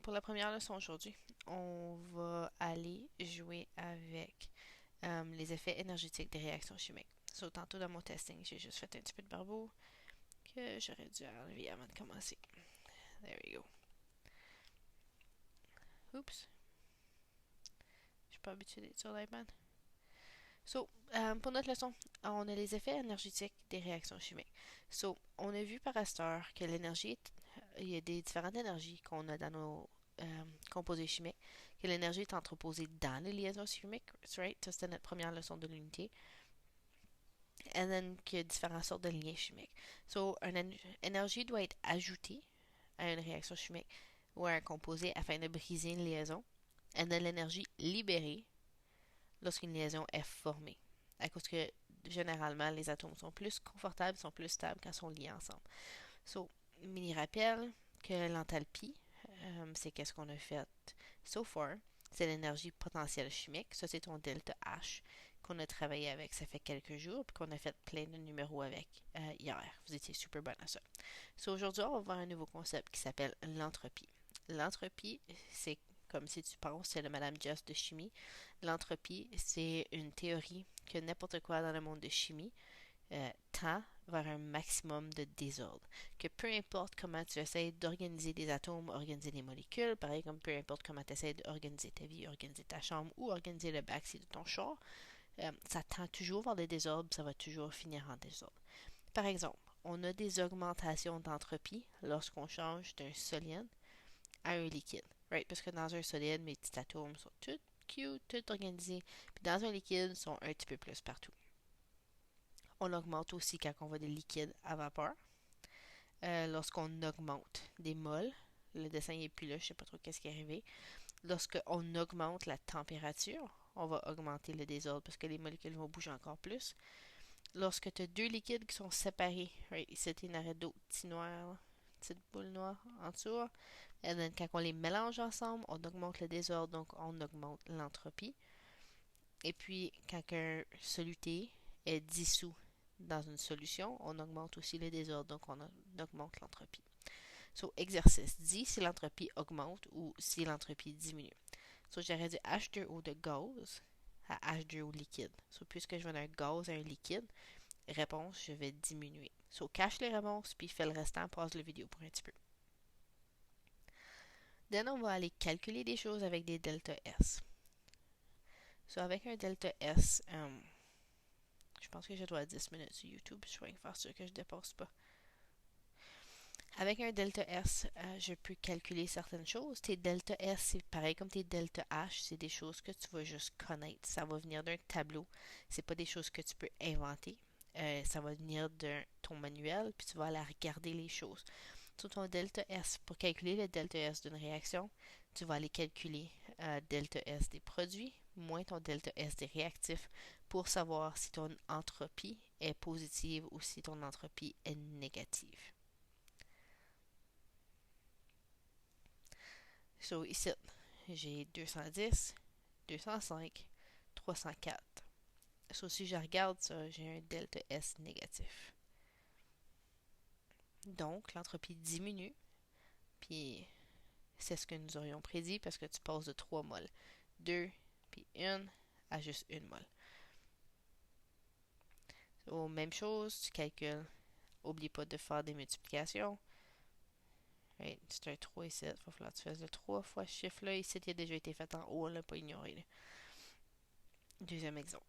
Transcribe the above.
Pour la première leçon aujourd'hui, on va aller jouer avec les effets énergétiques des réactions chimiques. Tantôt dans mon testing, j'ai juste fait un petit peu de barbeau que j'aurais dû enlever avant de commencer. There we go. Oups, je suis pas habituée d'être sur l'iPad. Pour notre leçon, on a les effets énergétiques des réactions chimiques. On a vu par Astor que l'énergie, il y a des différentes énergies qu'on a dans nos composés chimiques, que l'énergie est entreposée dans les liaisons chimiques, right? Ça, c'était notre première leçon de l'unité. Et then qu'il y a différentes sortes de liens chimiques. Une énergie doit être ajoutée à une réaction chimique ou à un composé afin de briser une liaison. Et then l'énergie libérée lorsqu'une liaison est formée. À cause que généralement, les atomes sont plus confortables, sont plus stables quand ils sont liés ensemble. Mini rappel que l'enthalpie, c'est qu'est-ce qu'on a fait so far. C'est l'énergie potentielle chimique. Ça, c'est ton delta H qu'on a travaillé avec. Ça fait quelques jours, puis qu'on a fait plein de numéros avec hier. Vous étiez super bon à ça. Aujourd'hui, on va voir un nouveau concept qui s'appelle l'entropie. L'entropie, c'est comme si tu penses, c'est le Madame Just de chimie. L'entropie, c'est une théorie que n'importe quoi dans le monde de chimie tend vers un maximum de désordre. Que peu importe comment tu essaies d'organiser des atomes, organiser des molécules, pareil comme peu importe comment tu essaies d'organiser ta vie, organiser ta chambre ou organiser le backseat de ton char, ça tend toujours vers des désordres, ça va toujours finir en désordre. Par exemple, on a des augmentations d'entropie lorsqu'on change d'un solide à un liquide. Right? Parce que dans un solide, mes petits atomes sont tous cute, tout organisés. Puis dans un liquide, ils sont un petit peu plus partout. On augmente aussi quand on voit des liquides à vapeur. Lorsqu'on augmente des moles, le dessin n'est plus là, je ne sais pas trop qu'est-ce qui est arrivé. Lorsqu'on augmente la température, on va augmenter le désordre parce que les molécules vont bouger encore plus. Lorsque tu as deux liquides qui sont séparés, right, ici tu une arrêt d'eau, petit noir, petite boule noire en dessous. Et then, quand on les mélange ensemble, on augmente le désordre, donc on augmente l'entropie. Et puis, quand un soluté est dissous dans une solution, on augmente aussi le désordre, donc on augmente l'entropie. Exercice. Dis si l'entropie augmente ou si l'entropie diminue. J'aurais dit H2O de gaz à H2O liquide. Puisque je vais d'un gaz à un liquide, réponse, je vais diminuer. Cache les réponses, puis fais le restant, pause la vidéo pour un petit peu. Then, on va aller calculer des choses avec des delta S. Avec un delta S, je pense que je dois à 10 minutes sur YouTube. Je vais faire sûr que je ne dépasse pas. Avec un delta S, je peux calculer certaines choses. Tes delta S, c'est pareil comme tes delta H, c'est des choses que tu vas juste connaître. Ça va venir d'un tableau. C'est pas des choses que tu peux inventer. Ça va venir de ton manuel, puis tu vas aller regarder les choses. Ton delta S, pour calculer le delta S d'une réaction, tu vas aller calculer delta S des produits moins ton delta S des réactifs pour savoir si ton entropie est positive ou si ton entropie est négative. Ici, j'ai 210, 205, 304. Si je regarde ça, j'ai un delta S négatif. Donc, l'entropie diminue, puis c'est ce que nous aurions prédit parce que tu passes de 3 moles. 2 puis 1 à juste 1 mol. Même chose, tu calcules. Oublie pas de faire des multiplications. Right, c'est un 3 ici. Il va falloir que tu fasses le 3 fois ce chiffre-là. Ici, il a déjà été fait en haut, on ne l'a pas ignoré. Là. Deuxième exemple.